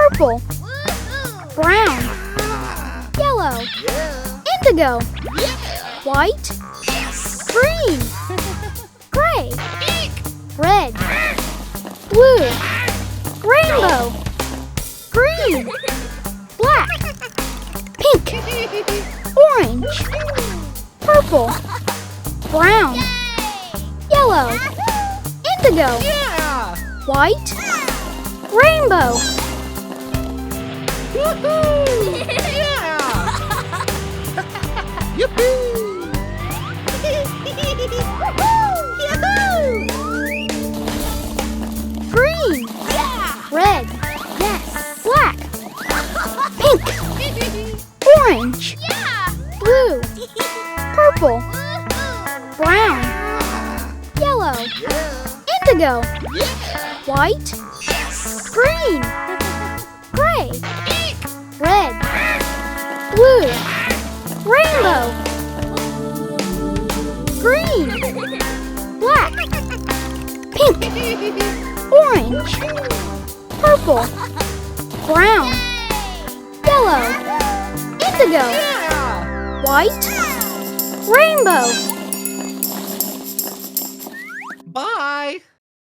purple, brown, yellow, indigo, white, green, gray, red, blue, rainbow, green, black, pink, orange, purple, brown, yellow, indigo, white, rainbow. Green, red, black, pink, orange, blue, purple, brown, yellow, indigo, white, green, gray, red, blue, rainbow, green, black, pink, orange, purple, brown, yellow, indigo, white, rainbow.